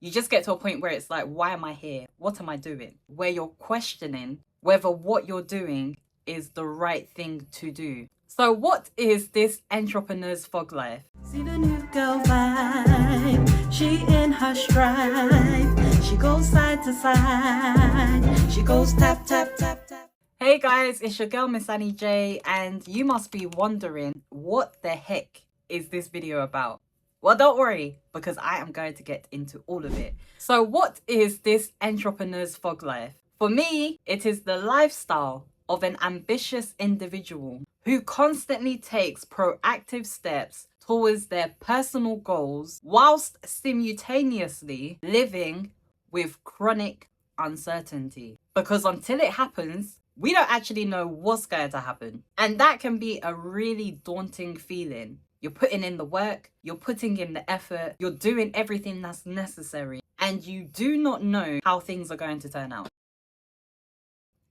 you just get to a point where it's like, why am I here? What am I doing? Where you're questioning whether what you're doing is the right thing to do. So what is this entrepreneur's fog life? See the new girl vibe, she in her stride. She goes side to side, she goes tap, tap, tap, tap. Hey guys, it's your girl Miss Annie J, and you must be wondering, what the heck is this video about? Well, don't worry, because I am going to get into all of it. So what is this entrepreneur's fog life? For me, it is the lifestyle of an ambitious individual who constantly takes proactive steps towards their personal goals whilst simultaneously living with chronic uncertainty. Because until it happens, we don't actually know what's going to happen. And that can be a really daunting feeling. You're putting in the work, you're putting in the effort, you're doing everything that's necessary, and you do not know how things are going to turn out.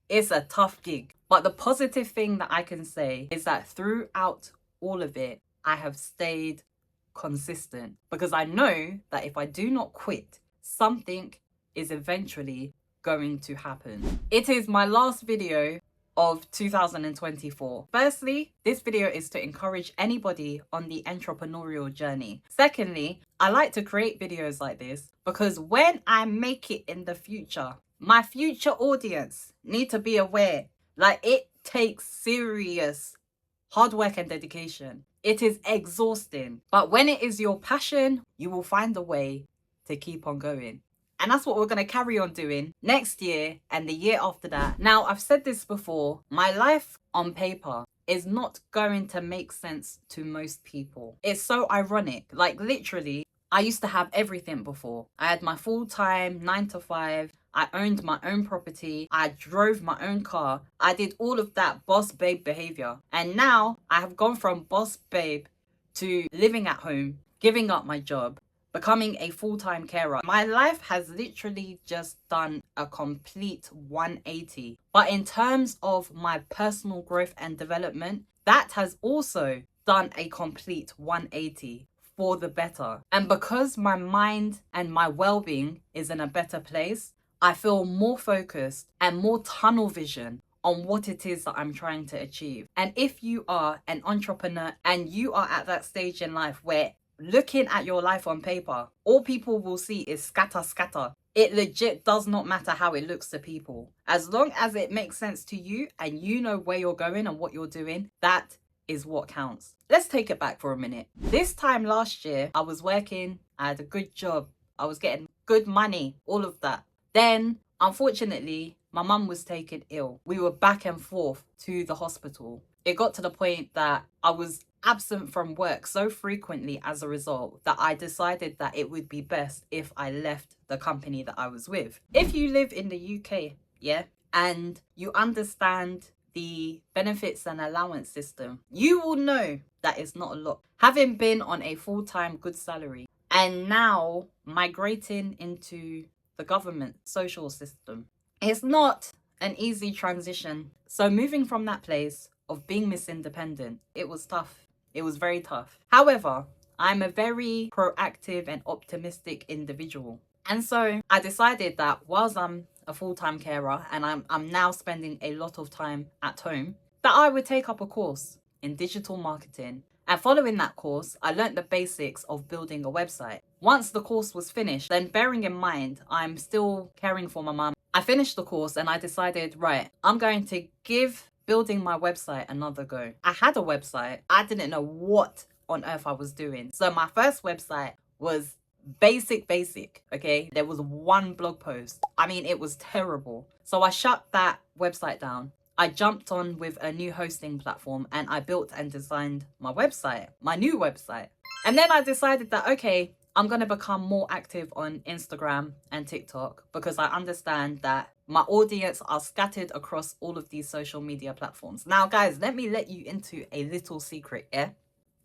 It's a tough gig. But the positive thing that I can say is that throughout all of it, I have stayed consistent, because I know that if I do not quit, something is eventually going to happen. It is my last video of 2024. Firstly, this video is to encourage anybody on the entrepreneurial journey. Secondly, I like to create videos like this because when I make it in the future, my future audience need to be aware, like, it takes serious hard work and dedication. It is exhausting, but when it is your passion, you will find a way to keep on going. And that's what we're going to carry on doing next year and the year after that. Now, I've said this before, my life on paper is not going to make sense to most people. It's so ironic. Like, literally, I used to have everything before. I had my full-time 9 to 5. I owned my own property. I drove my own car. I did all of that boss babe behavior. And now I have gone from boss babe to living at home, giving up my job, becoming a full-time carer. My life has literally just done a complete 180. But in terms of my personal growth and development, that has also done a complete 180 for the better. And because my mind and my well-being is in a better place, I feel more focused and more tunnel vision on what it is that I'm trying to achieve. And if you are an entrepreneur and you are at that stage in life where looking at your life on paper, all people will see is scatter. It legit does not matter how it looks to people. As long as it makes sense to you and you know where you're going and what you're doing, that is what counts. Let's take it back for a minute. This time last year, I was working, I had a good job, I was getting good money, all of that. Then, unfortunately, my mum was taken ill. We were back and forth to the hospital. It got to the point that I was absent from work so frequently as a result that I decided that it would be best if I left the company that I was with. If you live in the UK, yeah, and you understand the benefits and allowance system, you will know that it's not a lot. Having been on a full-time good salary and now migrating into the government social system, it's not an easy transition. So moving from that place of being Miss Independent, it was tough. It was very tough. However, I'm a very proactive and optimistic individual. And so I decided that whilst I'm a full-time carer and I'm now spending a lot of time at home, that I would take up a course in digital marketing. And following that course, I learned the basics of building a website. Once the course was finished, then bearing in mind I'm still caring for my mum, I finished the course and I decided, right, I'm going to give building my website another go. I had a website. I didn't know what on earth I was doing. So my first website was basic, okay? There was one blog post. I mean, it was terrible. So I shut that website down. I jumped on with a new hosting platform and I built and designed my website, my new website. And then I decided that, okay, I'm going to become more active on Instagram and TikTok because I understand that my audience are scattered across all of these social media platforms. Now, guys, let me let you into a little secret, yeah?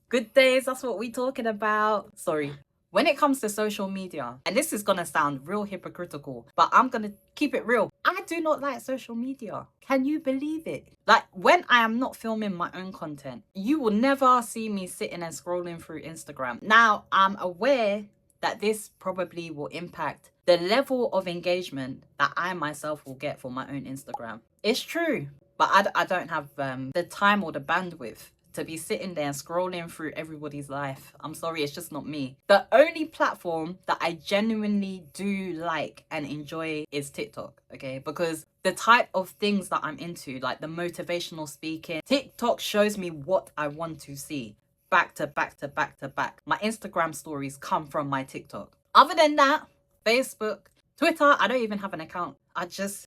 Good days, that's what we talking about. Sorry. When it comes to social media, and this is going to sound real hypocritical, but I'm going to keep it real. I do not like social media. Can you believe it? Like, when I am not filming my own content, you will never see me sitting and scrolling through Instagram. Now, I'm aware that this probably will impact the level of engagement that I myself will get for my own Instagram. It's true, but I don't have the time or the bandwidth to be sitting there scrolling through everybody's life. I'm sorry, it's just not me. The only platform that I genuinely do like and enjoy is TikTok, okay? Because the type of things that I'm into, like the motivational speaking, TikTok shows me what I want to see. Back to back to back to back. My Instagram stories come from my TikTok. Other than that, Facebook, Twitter, I don't even have an account. It's,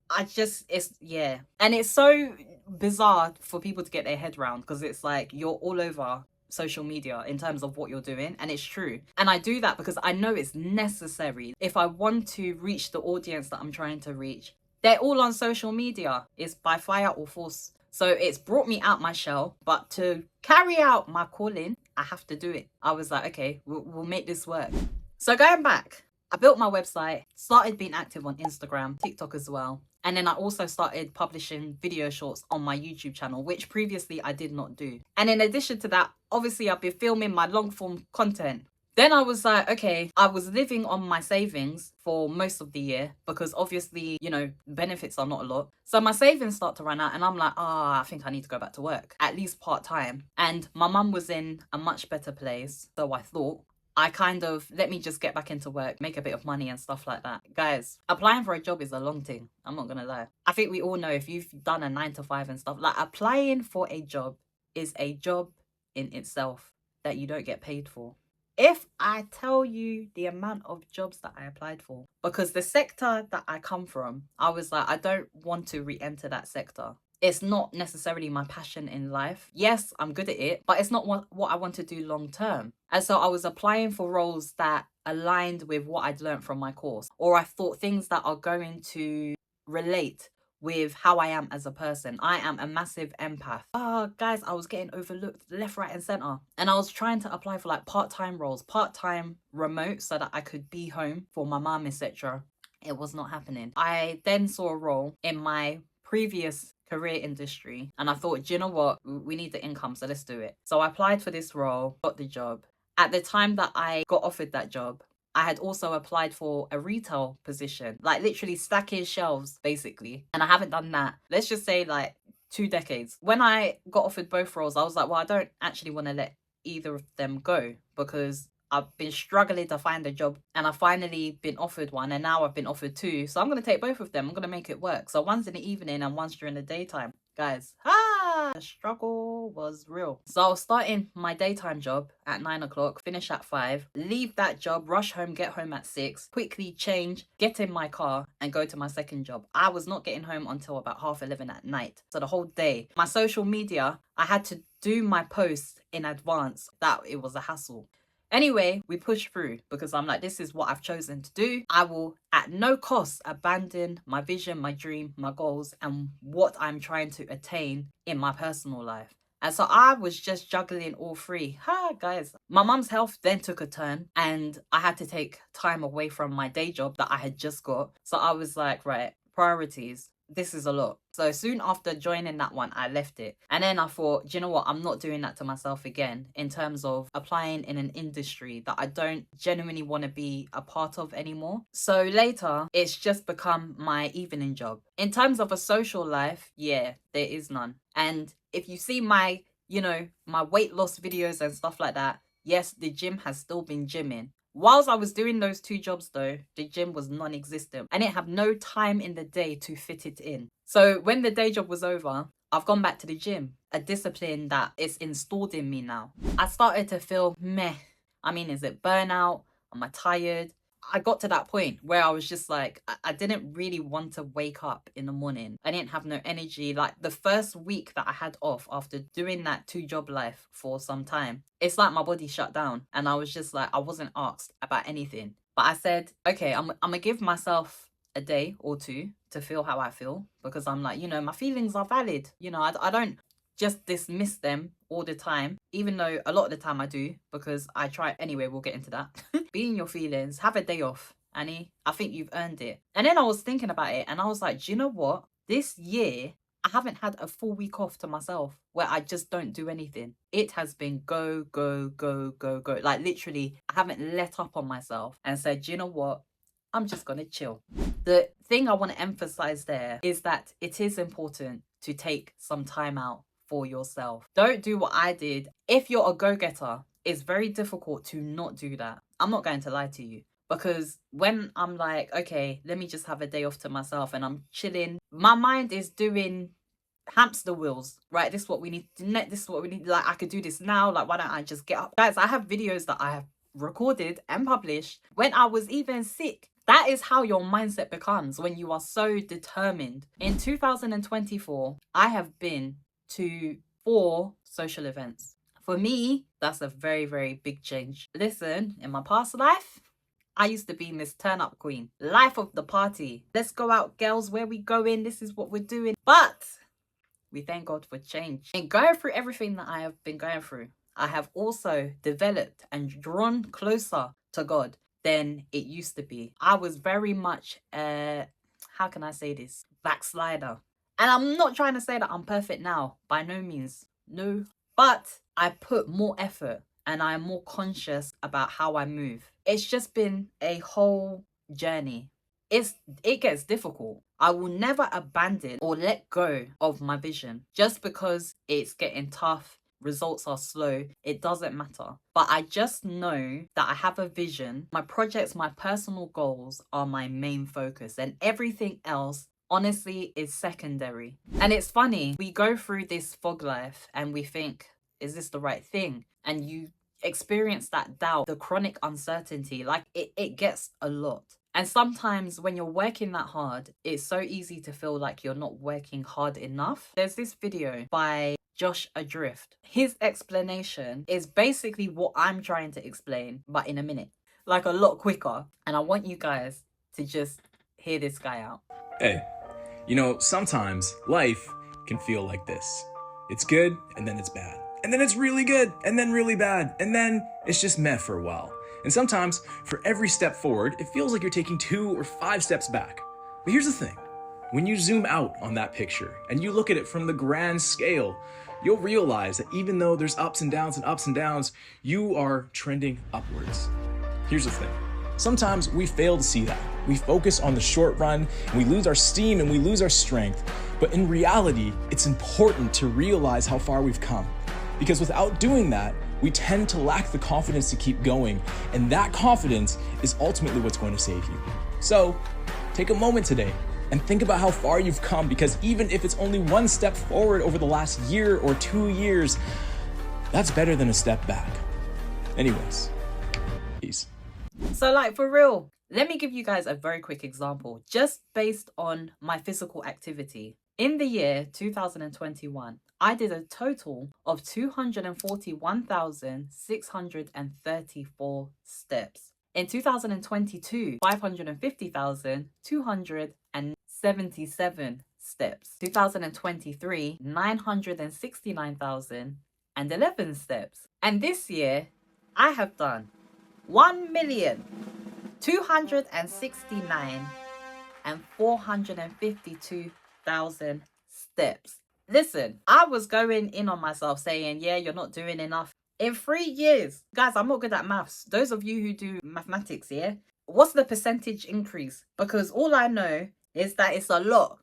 yeah. And it's so bizarre for people to get their head around, because it's like you're all over social media in terms of what you're doing, and it's true. And I do that because I know it's necessary. If I want to reach the audience that I'm trying to reach, they're all on social media. It's by fire or force. So it's brought me out my shell, but to carry out my calling, I have to do it. I was like, okay, we'll make this work. So going back, I built my website, started being active on Instagram, TikTok as well. And then I also started publishing video shorts on my YouTube channel, which previously I did not do. And in addition to that, obviously I've been filming my long form content. Then I was like, okay, I was living on my savings for most of the year because obviously, you know, benefits are not a lot. So my savings start to run out and I'm like, I think I need to go back to work, at least part-time. And my mum was in a much better place. So I thought, I kind of, let me just get back into work, make a bit of money and stuff like that. Guys, applying for a job is a long thing. I'm not going to lie. I think we all know, if you've done a 9 to 5 and stuff, like applying for a job is a job in itself that you don't get paid for. If I tell you the amount of jobs that I applied for, because the sector that I come from, I was like, I don't want to re-enter that sector. It's not necessarily my passion in life. Yes, I'm good at it, but it's not what I want to do long term. And so I was applying for roles that aligned with what I'd learned from my course, or I thought things that are going to relate with how I am as a person. I am a massive empath. Guys, I was getting overlooked left, right and center. And I was trying to apply for like part-time roles, part-time remote, so that I could be home for my mom, etc. It was not happening. I then saw a role in my previous career industry and I thought, do you know what? We need the income, so let's do it. So I applied for this role, got the job. At the time that I got offered that job, I had also applied for a retail position, like literally stacking shelves, basically. And I haven't done that, let's just say, like 2 decades. When I got offered both roles, I was like, well, I don't actually want to let either of them go because I've been struggling to find a job and I've finally been offered one and now I've been offered 2. So I'm going to take both of them. I'm going to make it work. So one's in the evening and one's during the daytime. Guys, the struggle was real. So I was starting my daytime job at 9 o'clock, finish at 5, leave that job, rush home, get home at 6, quickly change, get in my car and go to my second job. I was not getting home until about 11:30 at night. So the whole day, my social media, I had to do my posts in advance. That it was a hassle. Anyway, we pushed through because I'm like, this is what I've chosen to do. I will at no cost abandon my vision, my dream, my goals, and what I'm trying to attain in my personal life. And so I was just juggling all 3. Guys, my mum's health then took a turn and I had to take time away from my day job that I had just got. So I was like, right, priorities. This is a lot. So soon after joining that one, I left it. And then I thought, do you know what? I'm not doing that to myself again in terms of applying in an industry that I don't genuinely want to be a part of anymore. So later, it's just become my evening job. In terms of a social life, yeah, there is none. And if you see my, my weight loss videos and stuff like that, yes, the gym has still been gymming. Whilst I was doing those 2 jobs though, the gym was non-existent. I didn't have no time in the day to fit it in. So when the day job was over, I've gone back to the gym, a discipline that is installed in me now. I started to feel meh. I mean, is it burnout? Am I tired? I got to that point where I was just like, I didn't really want to wake up in the morning. I didn't have no energy. Like the first week that I had off after doing that 2-job life for some time, it's like my body shut down and I was just like, I wasn't asked about anything. But I said, okay, I'm going to give myself a day or 2 to feel how I feel because I'm like, my feelings are valid. I don't just dismiss them all the time, even though a lot of the time I do because I try. Anyway, we'll get into that. Be in your feelings, have a day off, Annie. I think you've earned it. And then I was thinking about it and I was like, do you know what? This year I haven't had a full week off to myself where I just don't do anything. It has been go, go, go, go, go. Like literally, I haven't let up on myself and said, you know what? I'm just going to chill. The thing I want to emphasize there is that it is important to take some time out for yourself. Don't do what I did. If you're a go-getter, it's very difficult to not do that. I'm not going to lie to you. Because when I'm like, okay, let me just have a day off to myself and I'm chilling, my mind is doing hamster wheels, right? This is what we need. This is what we need. Like, I could do this now. Like, why don't I just get up? Guys, I have videos that I have recorded and published when I was even sick. That is how your mindset becomes when you are so determined. In 2024, I have been to 4 social events. For me, that's a very, very big change. Listen, in my past life, I used to be Miss Turn Up Queen. Life of the party. Let's go out, girls. Where we going? This is what we're doing. But we thank God for change. And going through everything that I have been going through, I have also developed and drawn closer to God than it used to be. I was very much, how can I say this? Backslider. And I'm not trying to say that I'm perfect now. By no means. No. But I put more effort and I am more conscious about how I move. It's just been a whole journey. It gets difficult. I will never abandon or let go of my vision just because it's getting tough. Results are slow. It doesn't matter. But I just know that I have a vision. My projects, my personal goals are my main focus, and everything else honestly is secondary. And it's funny, we go through this fog life and we think, is this the right thing? And you experience that doubt, the chronic uncertainty, like it gets a lot. And sometimes when you're working that hard, it's so easy to feel like you're not working hard enough. There's this video by Josh Adrift. His explanation is basically what I'm trying to explain, but in a minute, like a lot quicker. And I want you guys to just hear this guy out. Hey, you know, sometimes life can feel like this. It's good, and then it's bad. And then it's really good, and then really bad. And then it's just meh for a while. And sometimes, for every step forward, it feels like you're taking 2 or 5 steps back. But here's the thing. When you zoom out on that picture, and you look at it from the grand scale, you'll realize that even though there's ups and downs, you are trending upwards. Here's the thing. Sometimes we fail to see that. We focus on the short run, and we lose our steam and we lose our strength. But in reality, it's important to realize how far we've come. Because without doing that, we tend to lack the confidence to keep going. And that confidence is ultimately what's going to save you. So take a moment today and think about how far you've come, because even if it's only 1 step forward over the last year or 2 years, that's better than a step back. Anyways, peace. So like for real, let me give you guys a very quick example just based on my physical activity. In the year 2021, I did a total of 241,634 steps. In 2022, 550,277 steps. 2023, 969,011 steps. And this year, I have done 1,269,452 steps. Listen, I was going in on myself saying, yeah, you're not doing enough. In 3 years, guys, I'm not good at maths. Those of you who do mathematics, yeah? What's the percentage increase? Because all I know is that it's a lot.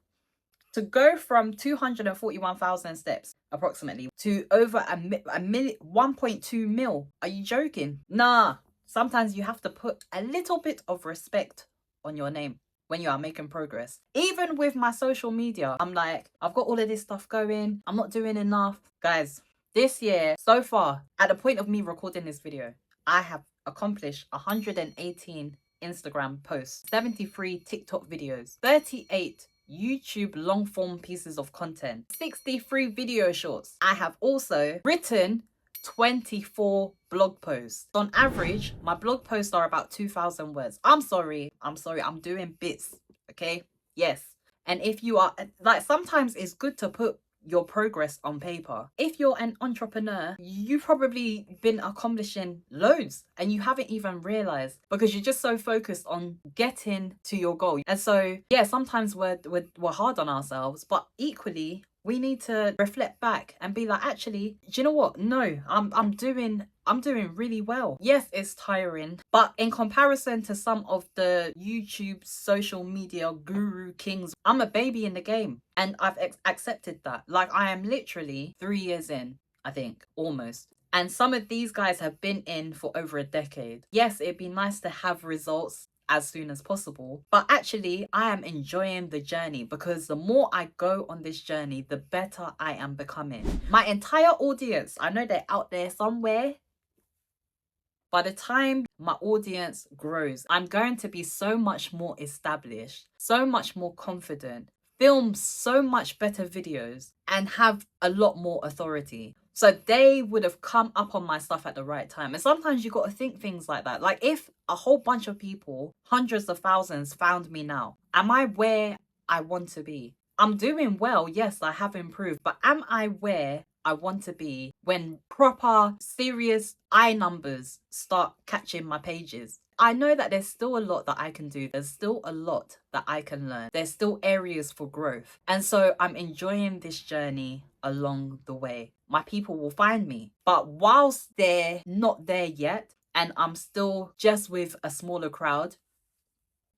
To go from 241,000 steps, approximately, to over a million, 1.2 mil. Are you joking? Nah. Sometimes you have to put a little bit of respect on your name when you are making progress. Even with my social media, I'm like, I've got all of this stuff going. I'm not doing enough. Guys, this year, so far, at the point of me recording this video, I have accomplished 118 Instagram posts, 73 TikTok videos, 38 YouTube long form pieces of content, 63 video shorts. I have also written 24 blog posts. On average, my blog posts are about 2,000 words. I'm sorry, I'm doing bits, okay? Yes. And if you are, like, sometimes it's good to put your progress on paper. If you're an entrepreneur, you've probably been accomplishing loads and you haven't even realized because you're just so focused on getting to your goal. And so, yeah, sometimes we're hard on ourselves, but equally, we need to reflect back and be like, actually, do you know what? No, I'm doing really well. Yes, it's tiring, but in comparison to some of the YouTube social media guru kings, I'm a baby in the game and I've accepted that. Like, I am literally 3 years in, I think, almost. And some of these guys have been in for over a decade. Yes, it'd be nice to have results as soon as possible, but actually I am enjoying the journey because the more I go on this journey, the better I am becoming. My entire audience, I know they're out there somewhere. By the time my audience grows, I'm going to be so much more established, so much more confident, film so much better videos, and have a lot more authority. So they would have come up on my stuff at the right time. And sometimes you got to think things like that. Like, if a whole bunch of people, hundreds of thousands, found me now, am I where I want to be? I'm doing well. Yes, I have improved. But am I where I want to be when proper, serious eye numbers start catching my pages? I know that there's still a lot that I can do. There's still a lot that I can learn. There's still areas for growth. And so I'm enjoying this journey along the way. My people will find me. But whilst they're not there yet, and I'm still just with a smaller crowd,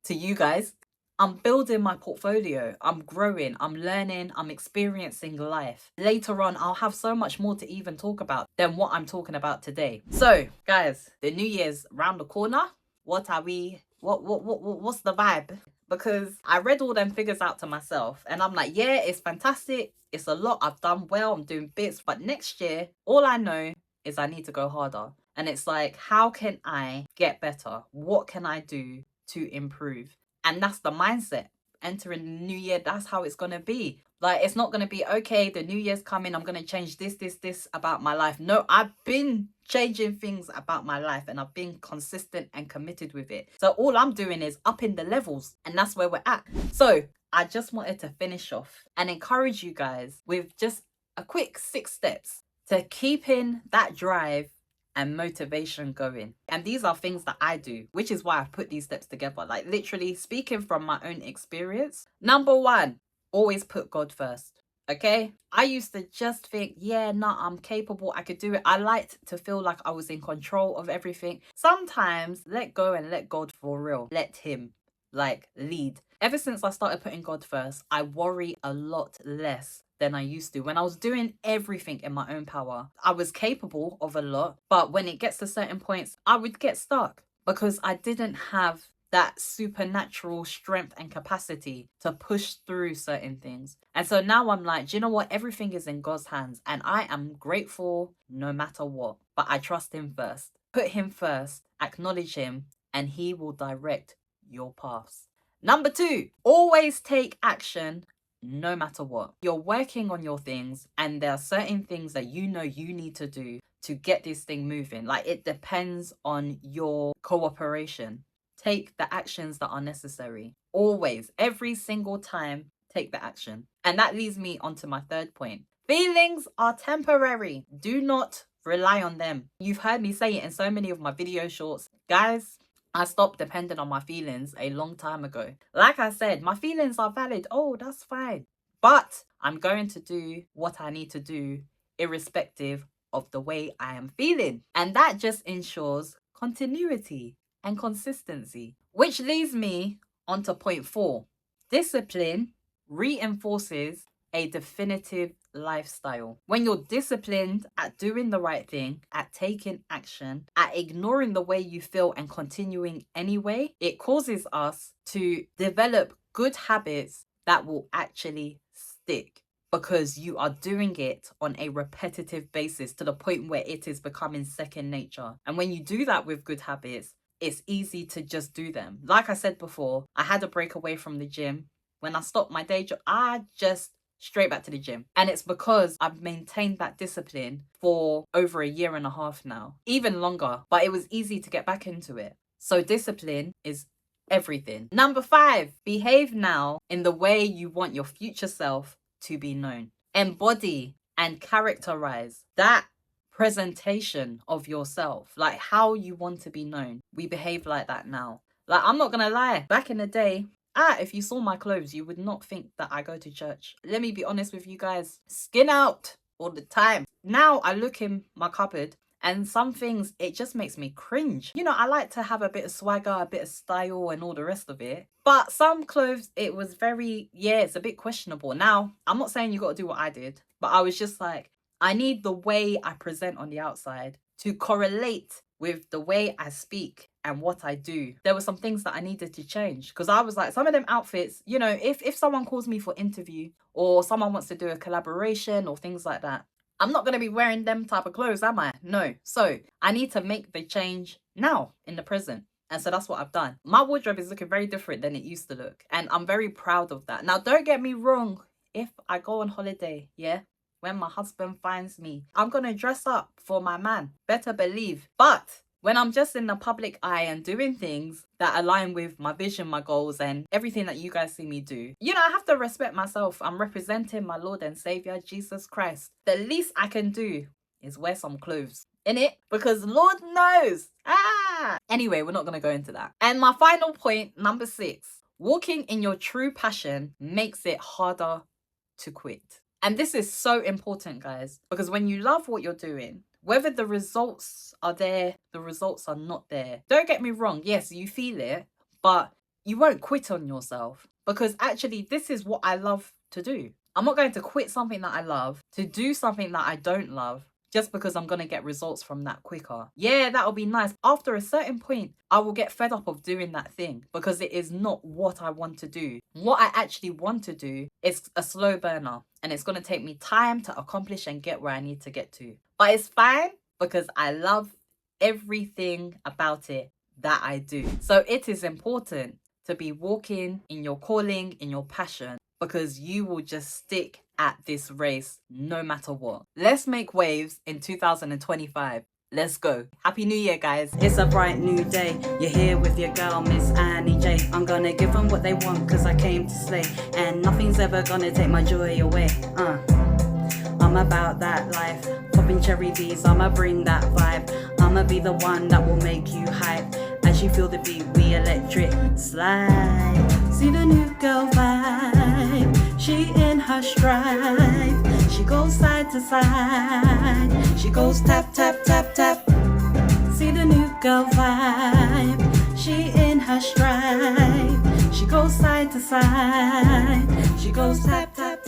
to you guys, I'm building my portfolio, I'm growing, I'm learning, I'm experiencing life. Later on, I'll have so much more to even talk about than what I'm talking about today. So, guys, the New Year's round the corner. What's the vibe? Because I read all them figures out to myself and I'm like, yeah, it's fantastic. It's a lot. I've done well. I'm doing bits. But next year, all I know is I need to go harder. And it's like, how can I get better? What can I do to improve? And that's the mindset. Entering the new year, that's how it's going to be. Like, it's not going to be, okay, the new year's coming, I'm going to change this about my life. No, I've been changing things about my life and I've been consistent and committed with it. So all I'm doing is upping the levels, and that's where we're at. So I just wanted to finish off and encourage you guys with just a quick 6 steps to keeping that drive and motivation going. And these are things that I do, which is why I've put these steps together. Like, literally speaking from my own experience. Number 1, always put God first. Okay, I used to just think, yeah, nah, I'm capable, I could do it. I liked to feel like I was in control of everything. Sometimes let go and let God for real. Let him lead. Ever since I started putting God first, I worry a lot less than I used to. When I was doing everything in my own power, I was capable of a lot, but when it gets to certain points, I would get stuck because I didn't have that supernatural strength and capacity to push through certain things. And so now I'm like, do you know what? Everything is in God's hands and I am grateful no matter what, but I trust him first. Put him first, acknowledge him, and he will direct your paths. Number 2, always take action no matter what. You're working on your things and there are certain things that you know you need to do to get this thing moving. Like, it depends on your cooperation. Take the actions that are necessary. Always, every single time, take the action. And that leads me onto my 3rd point. Feelings are temporary. Do not rely on them. You've heard me say it in so many of my video shorts. Guys, I stopped depending on my feelings a long time ago. Like I said, my feelings are valid. Oh, that's fine. But I'm going to do what I need to do irrespective of the way I am feeling. And that just ensures continuity and consistency. Which leads me onto point 4. Discipline reinforces a definitive lifestyle. When you're disciplined at doing the right thing, at taking action, at ignoring the way you feel and continuing anyway, it causes us to develop good habits that will actually stick because you are doing it on a repetitive basis to the point where it is becoming second nature. And when you do that with good habits, it's easy to just do them. Like I said before, I had a break away from the gym. When I stopped my day job, I just straight back to the gym. And it's because I've maintained that discipline for over a year and a half now, even longer, but it was easy to get back into it. So discipline is everything. Number 5, behave now in the way you want your future self to be known. embody and characterize that presentation of yourself, like how you want to be known. We behave like that now. Like, I'm not gonna lie, back in the day, if you saw my clothes, you would not think that I go to church. Let me be honest with you guys, skin out all the time. Now I look in my cupboard and some things, it just makes me cringe. You know, I like to have a bit of swagger, a bit of style and all the rest of it. But some clothes, it was very, it's a bit questionable. Now, I'm not saying you got to do what I did, but I was just like, I need the way I present on the outside to correlate with the way I speak and what I do. There were some things that I needed to change because I was like, some of them outfits, you know, if someone calls me for interview or someone wants to do a collaboration or things like that, I'm not going to be wearing them type of clothes, am I? No. So I need to make the change now in the present. And so that's what I've done. My wardrobe is looking very different than it used to look. And I'm very proud of that. Now, don't get me wrong. If I go on holiday, when my husband finds me, I'm going to dress up for my man. Better believe. But when I'm just in the public eye and doing things that align with my vision, my goals, and everything that you guys see me do, you know, I have to respect myself. I'm representing my Lord and Savior, Jesus Christ. The least I can do is wear some clothes. In it, because Lord knows. Anyway, we're not going to go into that. And my final point, number 6, walking in your true passion makes it harder to quit. And this is so important, guys, because when you love what you're doing, whether the results are there, the results are not there. Don't get me wrong. Yes, you feel it, but you won't quit on yourself because actually this is what I love to do. I'm not going to quit something that I love to do something that I don't love just because I'm going to get results from that quicker. Yeah, that'll be nice. After a certain point, I will get fed up of doing that thing because it is not what I want to do. What I actually want to do is a slow burner and it's going to take me time to accomplish and get where I need to get to. But it's fine because I love everything about it that I do. So it is important to be walking in your calling, in your passion, because you will just stick at this race no matter what. Let's make waves in 2025. Let's go. Happy New Year, guys. It's a bright new day. You're here with your girl, Miss Annie J. I'm gonna give them what they want cause I came to slay. And nothing's ever gonna take my joy away. I'm about that life. Popping cherry B's, I'ma bring that vibe. I'ma be the one that will make you hype. As you feel the beat, we electric slide. See the new girl vibe. She in her stride. She goes side to side. She goes tap, tap, tap, tap. See the new girl vibe. She in her stride. She goes side to side. She goes tap, tap.